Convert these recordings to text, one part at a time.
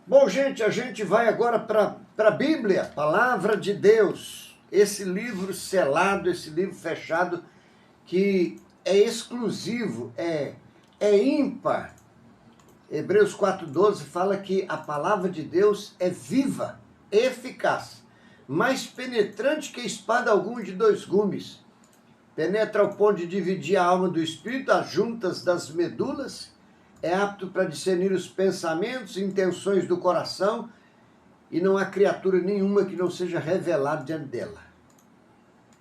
Bom, gente, a gente vai agora para a Bíblia, Palavra de Deus. Esse livro selado, esse livro fechado, que é exclusivo, é ímpar. Hebreus 4,12 fala que a Palavra de Deus é viva, eficaz, mais penetrante que espada alguma de dois gumes. Penetra ao ponto de dividir a alma do espírito, as juntas das medulas, é apto para discernir os pensamentos e intenções do coração, e não há criatura nenhuma que não seja revelada diante dela.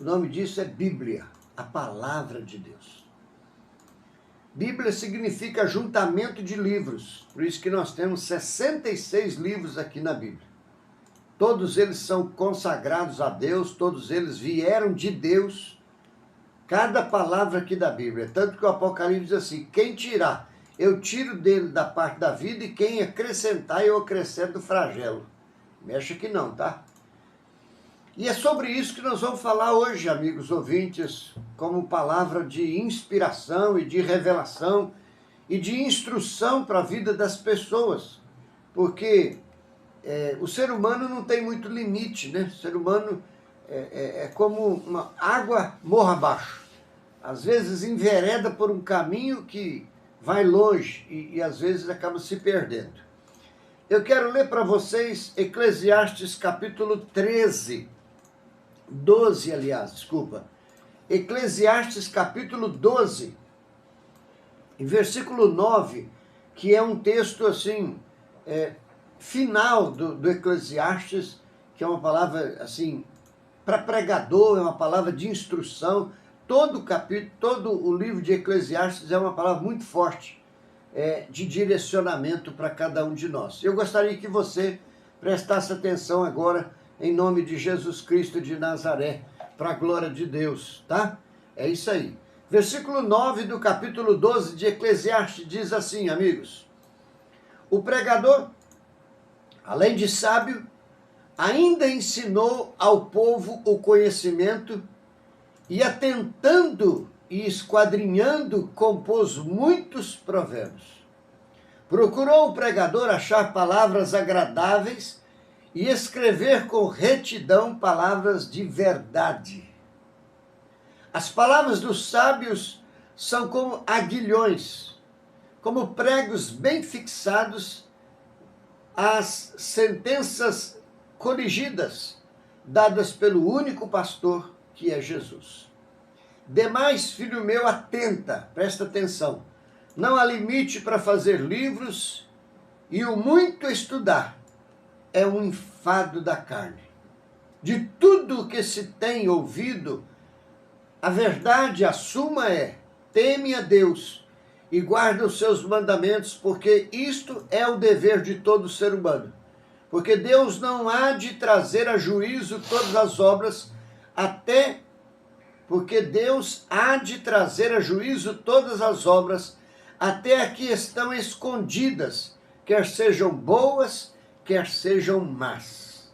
O nome disso é Bíblia, a palavra de Deus. Bíblia significa ajuntamento de livros, por isso que nós temos 66 livros aqui na Bíblia. Todos eles são consagrados a Deus, todos eles vieram de Deus. Cada palavra aqui da Bíblia, tanto que o Apocalipse diz assim: quem tirar, eu tiro dele da parte da vida, e quem acrescentar, eu acrescento do flagelo. Mexe que não, tá? E é sobre isso que nós vamos falar hoje, amigos ouvintes, como palavra de inspiração e de revelação e de instrução para a vida das pessoas. Porque o ser humano não tem muito limite, né? O ser humano é como uma água morra abaixo. Às vezes envereda por um caminho que vai longe e às vezes acaba se perdendo. Eu quero ler para vocês Eclesiastes capítulo 13, 12, aliás, desculpa. Eclesiastes capítulo 12, em versículo 9, que é um texto assim, final do Eclesiastes, que é uma palavra assim, para pregador, é uma palavra de instrução. Todo o capítulo, todo o livro de Eclesiastes é uma palavra muito forte, de direcionamento para cada um de nós. Eu gostaria que você prestasse atenção agora, em nome de Jesus Cristo de Nazaré, para a glória de Deus, tá? É isso aí. Versículo 9 do capítulo 12 de Eclesiastes diz assim, amigos: o pregador, além de sábio, ainda ensinou ao povo o conhecimento, e atentando e esquadrinhando, compôs muitos provérbios. Procurou o pregador achar palavras agradáveis e escrever com retidão palavras de verdade. As palavras dos sábios são como aguilhões, como pregos bem fixados, as sentenças coligidas, dadas pelo único pastor, que é Jesus. Demais, filho meu, atenta, presta atenção. Não há limite para fazer livros, e o muito estudar é um enfado da carne. De tudo o que se tem ouvido, a verdade, a suma é: teme a Deus e guarda os seus mandamentos, porque isto é o dever de todo ser humano. Porque Deus não há de trazer a juízo todas as obras, porque Deus há de trazer a juízo todas as obras, até aqui estão escondidas, quer sejam boas, quer sejam más.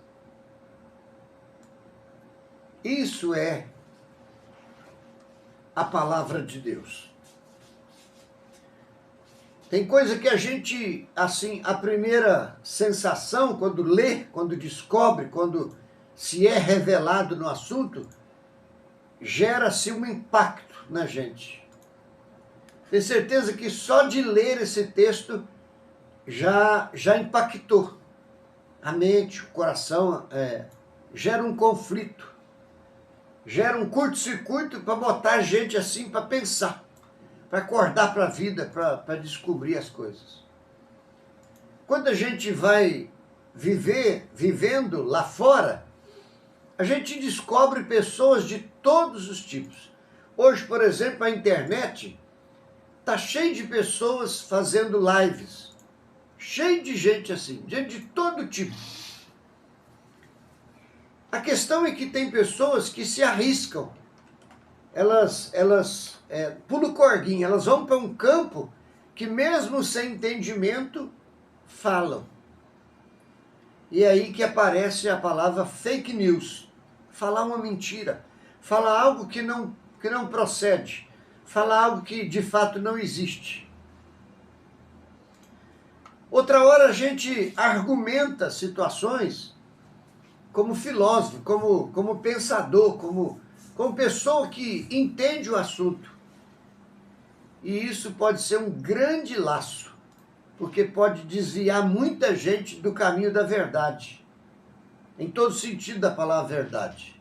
Isso é a palavra de Deus. Tem coisa que a gente, assim, a primeira sensação, quando lê, quando descobre, quando se é revelado no assunto, gera-se um impacto na gente. Tenho certeza que só de ler esse texto já impactou a mente, o coração, gera um conflito, gera um curto-circuito para botar a gente assim para pensar, para acordar para a vida, para descobrir as coisas. Quando a gente vai vivendo lá fora, a gente descobre pessoas de todos os tipos. Hoje, por exemplo, a internet está cheia de pessoas fazendo lives, cheio de gente assim, gente de todo tipo. A questão é que tem pessoas que se arriscam, elas pulam corguinho, elas vão para um campo que mesmo sem entendimento, falam. E é aí que aparece a palavra fake news, falar uma mentira, falar algo que não procede, falar algo que de fato não existe. Outra hora a gente argumenta situações como filósofo, como pensador, como pessoa que entende o assunto. E isso pode ser um grande laço, porque pode desviar muita gente do caminho da verdade, em todo sentido da palavra verdade.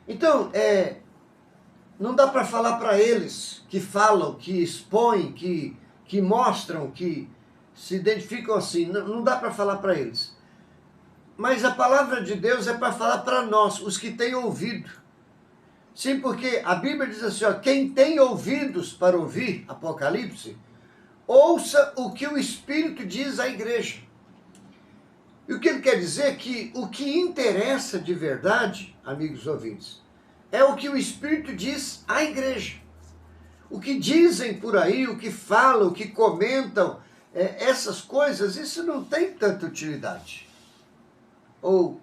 Então, não dá para falar para eles que falam, que expõem, que mostram, que se identificam assim, não dá para falar para eles. Mas a palavra de Deus é para falar para nós, os que têm ouvido. Sim, porque a Bíblia diz assim, ó, quem tem ouvidos para ouvir, Apocalipse, ouça o que o Espírito diz à igreja. E o que ele quer dizer é que o que interessa de verdade, amigos ouvintes, é o que o Espírito diz à igreja. O que dizem por aí, o que falam, o que comentam, essas coisas, isso não tem tanta utilidade. Ou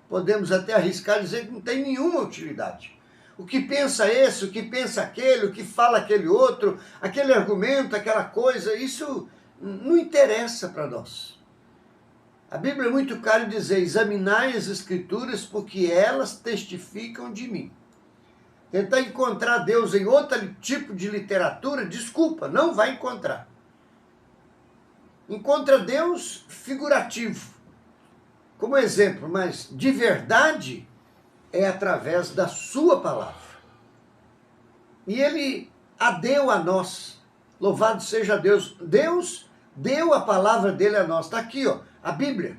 podemos até arriscar dizer que não tem nenhuma utilidade. O que pensa esse, o que pensa aquele, o que fala aquele outro, aquele argumento, aquela coisa, isso não interessa para nós. A Bíblia é muito clara em dizer, examinai as Escrituras porque elas testificam de mim. Tentar encontrar Deus em outro tipo de literatura, desculpa, não vai encontrar. Encontra Deus figurativo, como exemplo, mas de verdade é através da sua palavra. E ele a deu a nós. Louvado seja Deus. Deus deu a palavra dele a nós. Está aqui, ó, a Bíblia.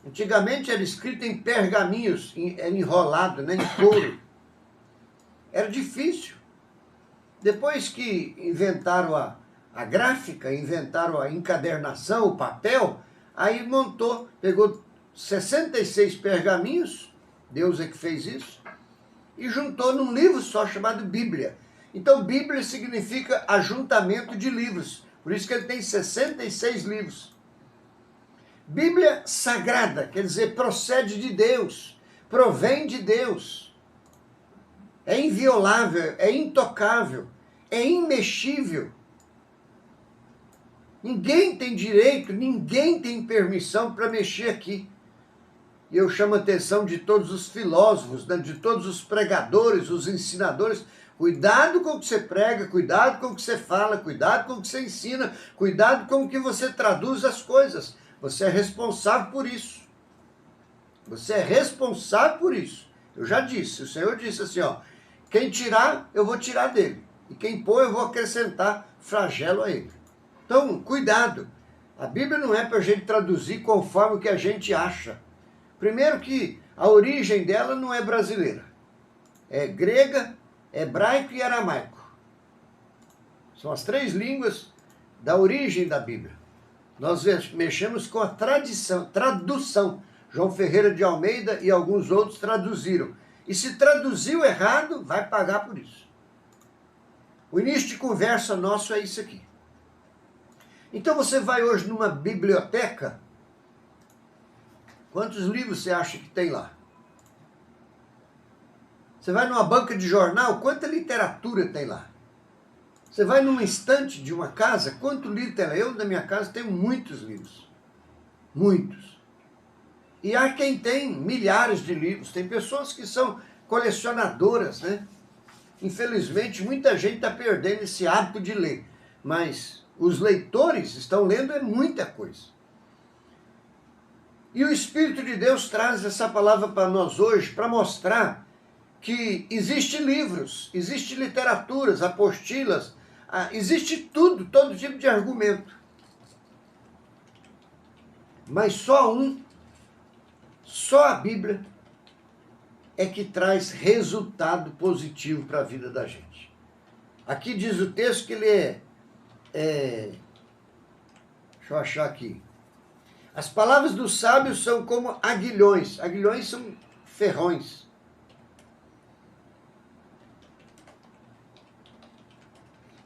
Antigamente era escrita em pergaminhos, era enrolado, né, em couro. Era difícil. Depois que inventaram a gráfica, inventaram a encadernação, o papel, aí pegou 66 pergaminhos, Deus é que fez isso, e juntou num livro só chamado Bíblia. Então Bíblia significa ajuntamento de livros, por isso que ele tem 66 livros. Bíblia sagrada, quer dizer, procede de Deus, provém de Deus. É inviolável, é intocável, é imexível. Ninguém tem direito, ninguém tem permissão para mexer aqui. E eu chamo a atenção de todos os filósofos, né, de todos os pregadores, os ensinadores. Cuidado com o que você prega, cuidado com o que você fala, cuidado com o que você ensina, cuidado com o que você traduz as coisas. Você é responsável por isso. Você é responsável por isso. Eu já disse, o Senhor disse assim, ó, quem tirar, eu vou tirar dele. E quem pôr, eu vou acrescentar flagelo a ele. Então, cuidado. A Bíblia não é para a gente traduzir conforme o que a gente acha. Primeiro que a origem dela não é brasileira. É grega, hebraico e aramaico. São as 3 línguas da origem da Bíblia. Nós mexemos com a tradução. João Ferreira de Almeida e alguns outros traduziram. E se traduziu errado, vai pagar por isso. O início de conversa nosso é isso aqui. Então você vai hoje numa biblioteca, quantos livros você acha que tem lá? Você vai numa banca de jornal, quanta literatura tem lá? Você vai num estante de uma casa, quanto livro tem lá? Eu, na minha casa, tenho muitos livros. Muitos. E há quem tem milhares de livros. Tem pessoas que são colecionadoras, né? Infelizmente, muita gente está perdendo esse hábito de ler. Mas os leitores estão lendo muita coisa. E o Espírito de Deus traz essa palavra para nós hoje, para mostrar que existe livros, existe literaturas, apostilas, existe tudo, todo tipo de argumento. Mas só a Bíblia é que traz resultado positivo para a vida da gente. Aqui diz o texto que ele deixa eu achar aqui. As palavras dos sábios são como aguilhões. Aguilhões são ferrões.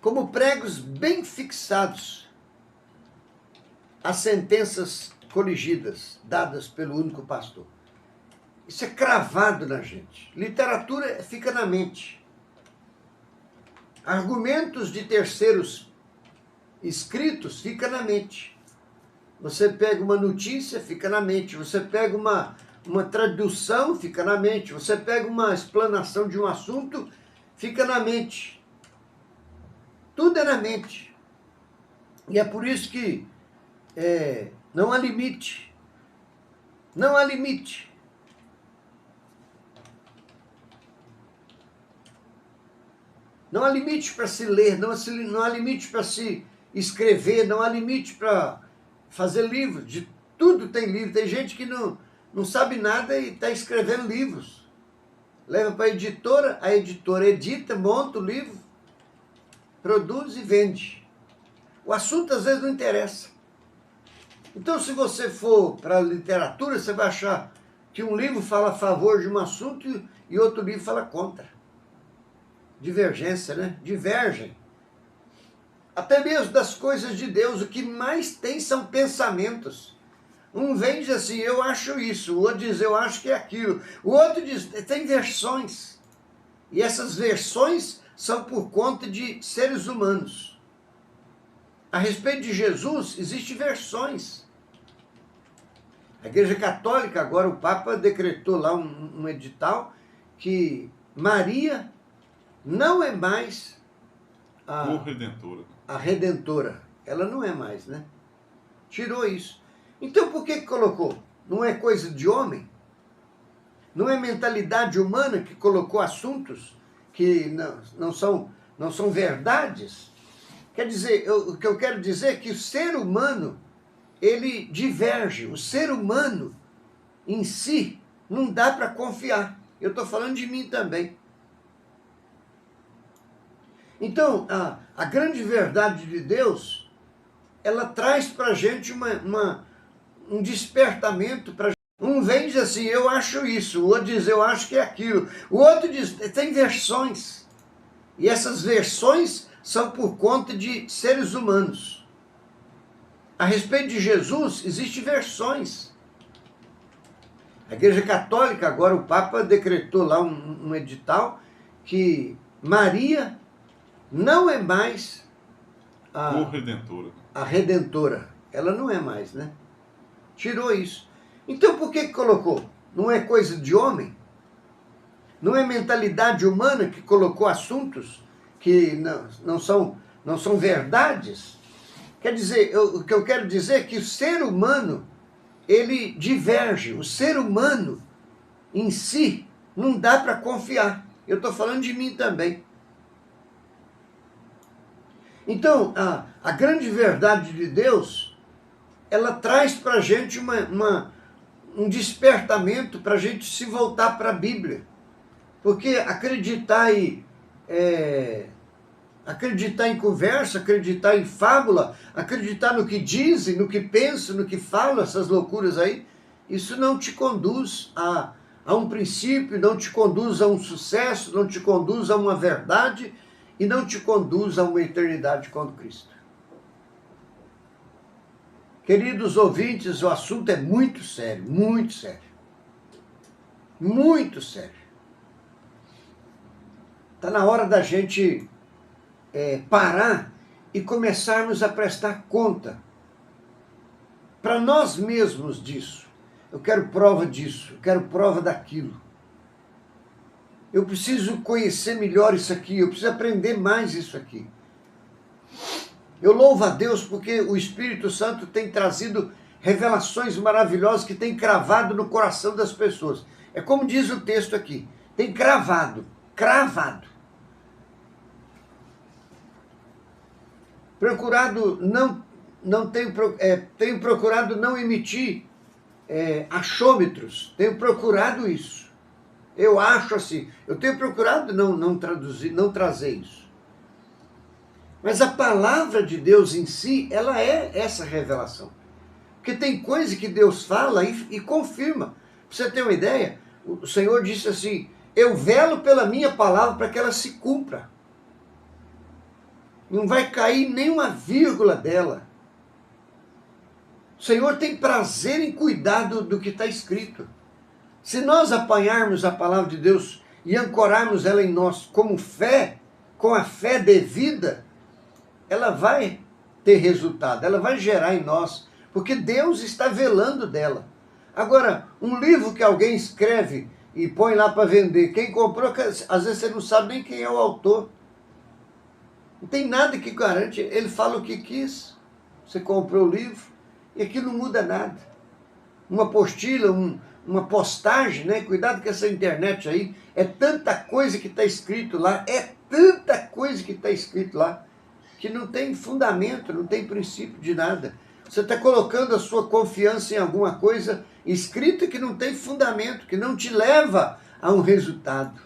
Como pregos bem fixados. As sentenças coligidas, dadas pelo único pastor. Isso é cravado na gente. Literatura fica na mente. Argumentos de terceiros escritos fica na mente. Você pega uma notícia, fica na mente. Você pega uma tradução, fica na mente. Você pega uma explanação de um assunto, fica na mente. Tudo é na mente. E é por isso que não há limite. Não há limite. Não há limite para se ler, não há limite para se escrever, não há limite para fazer livros. De tudo tem livro. Tem gente que não sabe nada e está escrevendo livros. Leva para a editora edita, monta o livro, produz e vende. O assunto às vezes não interessa. Então, se você for para a literatura, você vai achar que um livro fala a favor de um assunto e outro livro fala contra. Divergência, né? Divergem. Até mesmo das coisas de Deus, o que mais tem são pensamentos. Um vem e diz assim, eu acho isso, o outro diz, eu acho que é aquilo. O outro diz, tem versões. E essas versões são por conta de seres humanos. A respeito de Jesus, existem versões. A Igreja Católica, agora o Papa decretou lá um edital que Maria não é mais a Redentora. Ela não é mais, né? Tirou isso. Então por que colocou? Não é coisa de homem? Não é mentalidade humana que colocou assuntos que não são verdades? Quer dizer, o que eu quero dizer é que o ser humano, ele diverge. O ser humano em si não dá para confiar. Eu estou falando de mim também. Então, a grande verdade de Deus, ela traz para a gente um despertamento. Um vem e diz assim, eu acho isso, o outro diz, eu acho que é aquilo. O outro diz, tem versões. E essas versões são por conta de seres humanos. A respeito de Jesus, existem versões. A Igreja Católica, agora o Papa decretou lá um edital que Maria não é mais a Redentora. Ela não é mais, né? Tirou isso. Então por que colocou? Não é coisa de homem? Não é mentalidade humana que colocou assuntos que não são verdades? Quer dizer, o que eu quero dizer é que o ser humano, ele diverge. O ser humano em si não dá para confiar. Eu estou falando de mim também. Então, a grande verdade de Deus, ela traz para a gente um despertamento para a gente se voltar para a Bíblia. Porque acreditar em conversa, acreditar em fábula, acreditar no que dizem, no que pensam, no que falam, essas loucuras aí, isso não te conduz a um princípio, não te conduz a um sucesso, não te conduz a uma verdade e não te conduz a uma eternidade com Cristo. Queridos ouvintes, o assunto é muito sério, muito sério. Muito sério. Está na hora da gente parar e começarmos a prestar conta para nós mesmos disso. Eu quero prova disso, eu quero prova daquilo. Eu preciso conhecer melhor isso aqui, eu preciso aprender mais isso aqui. Eu louvo a Deus porque o Espírito Santo tem trazido revelações maravilhosas que tem cravado no coração das pessoas. É como diz o texto aqui, tem cravado. Procurado tenho procurado não emitir achômetros, tenho procurado isso. Eu acho assim, eu tenho procurado não traduzir, não trazer isso. Mas a palavra de Deus em si, ela é essa revelação. Porque tem coisa que Deus fala e confirma. Pra você ter uma ideia, o Senhor disse assim, eu velo pela minha palavra para que ela se cumpra. Não vai cair nenhuma vírgula dela. O Senhor tem prazer em cuidar do que está escrito. Se nós apanharmos a palavra de Deus e ancorarmos ela em nós como fé, com a fé devida, ela vai ter resultado, ela vai gerar em nós. porque Deus está velando dela. Agora, um livro que alguém escreve e põe lá para vender, quem comprou, às vezes você não sabe nem quem é o autor. Não tem nada que garante, ele fala o que quis, você comprou o livro, e aquilo não muda nada. Uma apostila, uma postagem, né? Cuidado com essa internet aí, é tanta coisa que está escrito lá, que não tem fundamento, não tem princípio de nada. Você está colocando a sua confiança em alguma coisa escrita que não tem fundamento, que não te leva a um resultado.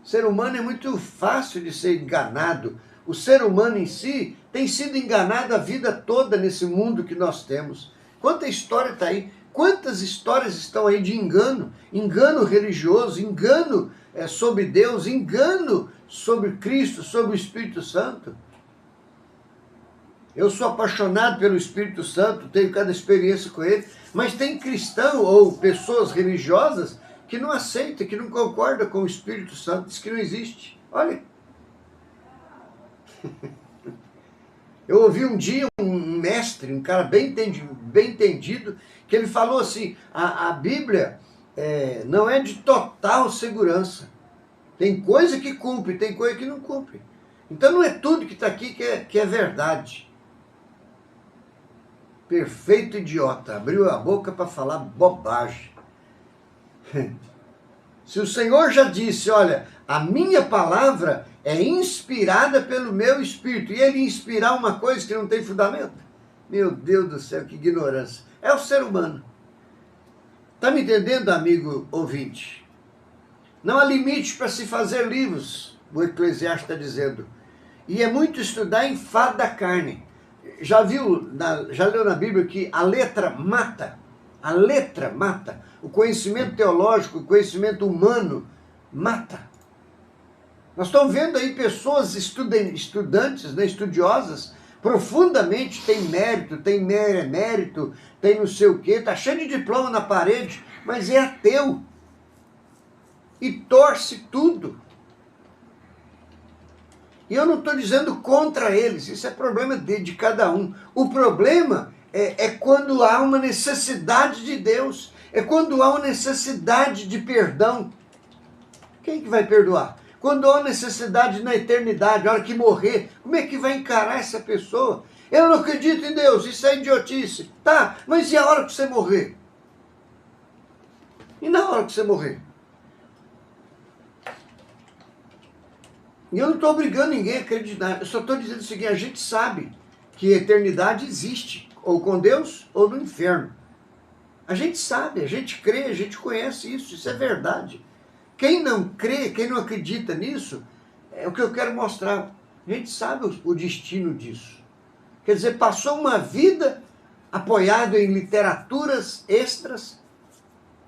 O ser humano é muito fácil de ser enganado. O ser humano em si tem sido enganado a vida toda nesse mundo que nós temos. Quanta história está aí, quantas histórias estão aí de engano, engano religioso, engano sobre Deus, engano sobre Cristo, sobre o Espírito Santo. Eu sou apaixonado pelo Espírito Santo, tenho cada experiência com ele, mas tem cristão ou pessoas religiosas que não aceitam, que não concordam com o Espírito Santo, diz que não existe. Olha. Eu ouvi um dia um mestre, um cara bem entendido, que ele falou assim, a Bíblia não é de total segurança. Tem coisa que cumpre, tem coisa que não cumpre. Então não é tudo que está aqui que é verdade. Perfeito idiota, abriu a boca para falar bobagem. Se o Senhor já disse, olha, a minha palavra é inspirada pelo meu Espírito, e ele inspirar uma coisa que não tem fundamento? Meu Deus do céu, que ignorância. É o ser humano. Está me entendendo, amigo ouvinte? Não há limite para se fazer livros, o Eclesiastes está dizendo. E é muito estudar em fado da carne. Já leu na Bíblia que a letra mata? A letra mata. O conhecimento teológico, o conhecimento humano mata. Nós estamos vendo aí pessoas estudantes, né, estudiosas, profundamente, tem mérito, tem mérito, tem não sei o quê, está cheio de diploma na parede, mas é ateu. E torce tudo. E eu não estou dizendo contra eles, isso é problema de cada um. O problema é quando há uma necessidade de Deus, é quando há uma necessidade de perdão. Quem que vai perdoar? Quando há necessidade na eternidade, a hora que morrer, como é que vai encarar essa pessoa? Eu não acredito em Deus, isso é idiotice. Tá, mas e a hora que você morrer? E na hora que você morrer? E eu não estou obrigando ninguém a acreditar, eu só estou dizendo o seguinte, a gente sabe que a eternidade existe, ou com Deus, ou no inferno. A gente sabe, a gente crê, a gente conhece isso é verdade. Quem não crê, quem não acredita nisso, é o que eu quero mostrar. A gente sabe o destino disso. Quer dizer, passou uma vida apoiado em literaturas extras,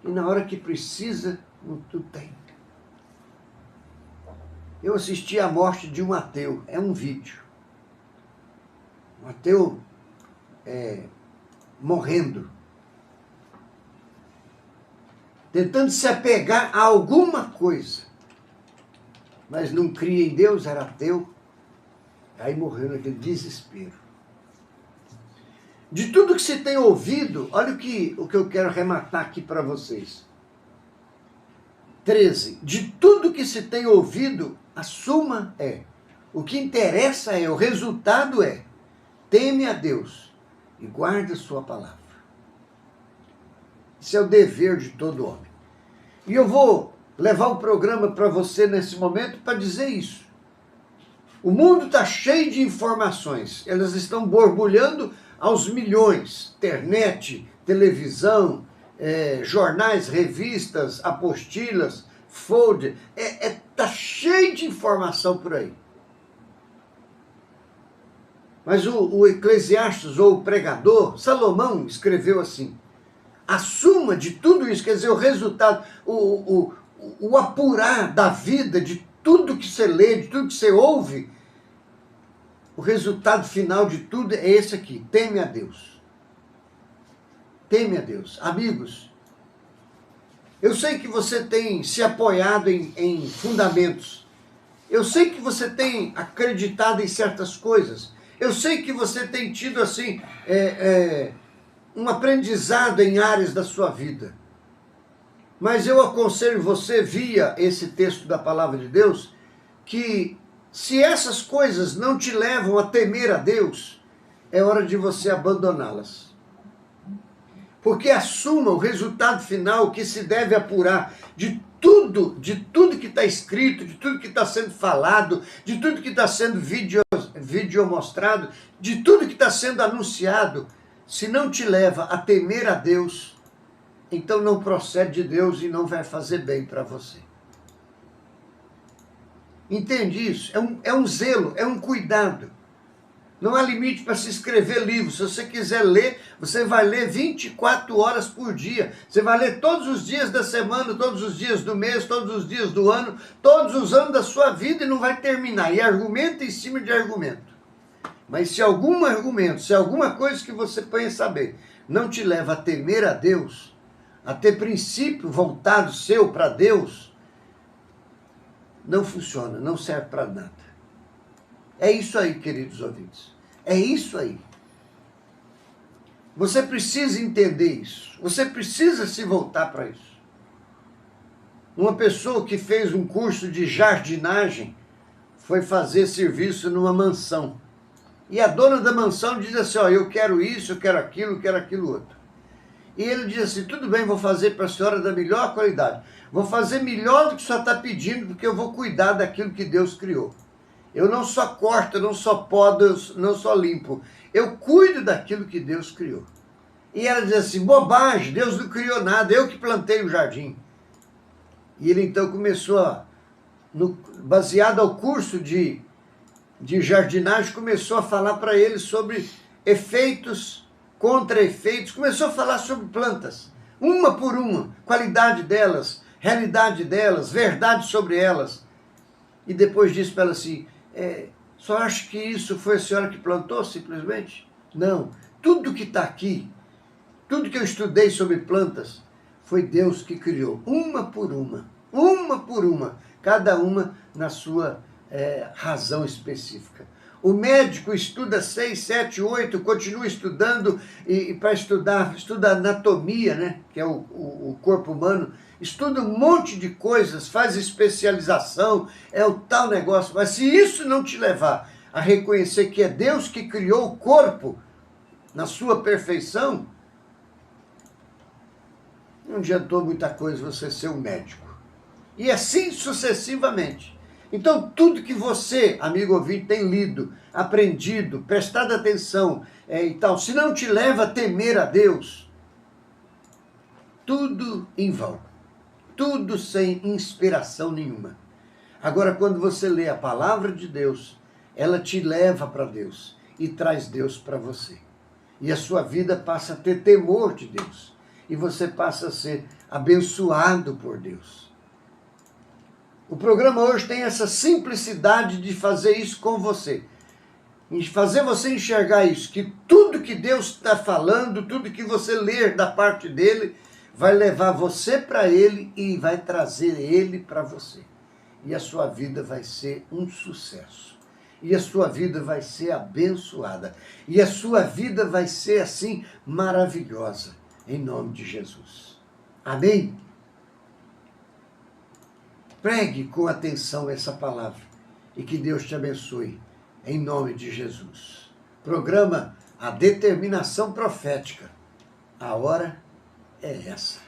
e na hora que precisa, não tudo tem. Eu assisti à morte de um ateu, é um vídeo. Um ateu morrendo. Tentando se apegar a alguma coisa. Mas não cria em Deus, era ateu. Aí morreu naquele desespero. De tudo que se tem ouvido, olha o que eu quero arrematar aqui para vocês. 13. De tudo que se tem ouvido, a suma o que interessa o resultado teme a Deus e guarda a sua palavra. Isso é o dever de todo homem. E eu vou levar o programa para você nesse momento para dizer isso. O mundo está cheio de informações, elas estão borbulhando aos milhões. Internet, televisão, jornais, revistas, apostilas, folder, está cheio de informação por aí. Mas o Eclesiastes, ou o pregador, Salomão, escreveu assim, a suma de tudo isso, quer dizer, o resultado, o apurar da vida, de tudo que você lê, de tudo que você ouve, o resultado final de tudo é esse aqui, teme a Deus. Teme a Deus. Amigos, eu sei que você tem se apoiado em fundamentos. Eu sei que você tem acreditado em certas coisas. Eu sei que você tem tido assim um aprendizado em áreas da sua vida. Mas eu aconselho você, via esse texto da palavra de Deus, que se essas coisas não te levam a temer a Deus, é hora de você abandoná-las. Porque assuma o resultado final que se deve apurar de tudo que está escrito, de tudo que está sendo falado, de tudo que está sendo vídeo mostrado, de tudo que está sendo anunciado. Se não te leva a temer a Deus, então não procede de Deus e não vai fazer bem para você. Entende isso? É um zelo, é um cuidado. Não há limite para se escrever livro. Se você quiser ler, você vai ler 24 horas por dia. Você vai ler todos os dias da semana, todos os dias do mês, todos os dias do ano, todos os anos da sua vida e não vai terminar. E argumento em cima de argumento. Mas se algum argumento, se alguma coisa que você pensa saber, não te leva a temer a Deus, a ter princípio voltado seu para Deus, não funciona, não serve para nada. É isso aí, queridos ouvintes. É isso aí. Você precisa entender isso. Você precisa se voltar para isso. Uma pessoa que fez um curso de jardinagem foi fazer serviço numa mansão. E a dona da mansão diz assim, ó, eu quero isso, eu quero aquilo outro. E ele diz assim, tudo bem, vou fazer para a senhora da melhor qualidade. Vou fazer melhor do que a senhora está pedindo, porque eu vou cuidar daquilo que Deus criou. Eu não só corto, eu não só podo, eu não só limpo. Eu cuido daquilo que Deus criou. E ela diz assim, bobagem, Deus não criou nada, eu que plantei o jardim. E ele então começou, baseado ao curso de jardinagem, começou a falar para ele sobre efeitos, contra-efeitos, começou a falar sobre plantas, uma por uma, qualidade delas, realidade delas, verdade sobre elas. E depois disse para ela assim, só acho que isso foi a senhora que plantou, simplesmente? Não, tudo que está aqui, tudo que eu estudei sobre plantas, foi Deus que criou, uma por uma, cada uma na sua razão específica. O médico estuda 6, 7, 8, continua estudando, e para estuda anatomia, né, que é o corpo humano, estuda um monte de coisas, faz especialização, é o tal negócio. Mas se isso não te levar a reconhecer que é Deus que criou o corpo na sua perfeição, não adiantou muita coisa você ser um médico. E assim sucessivamente. Então, tudo que você, amigo ouvinte, tem lido, aprendido, prestado atenção e tal, se não te leva a temer a Deus, tudo em vão. Tudo sem inspiração nenhuma. Agora, quando você lê a palavra de Deus, ela te leva para Deus e traz Deus para você. E a sua vida passa a ter temor de Deus. E você passa a ser abençoado por Deus. O programa hoje tem essa simplicidade de fazer isso com você. De fazer você enxergar isso, que tudo que Deus está falando, tudo que você ler da parte dele, vai levar você para ele e vai trazer ele para você. E a sua vida vai ser um sucesso. E a sua vida vai ser abençoada. E a sua vida vai ser assim maravilhosa. Em nome de Jesus. Amém? Pregue com atenção essa palavra. E que Deus te abençoe. Em nome de Jesus. Programa A Determinação Profética. A hora é essa.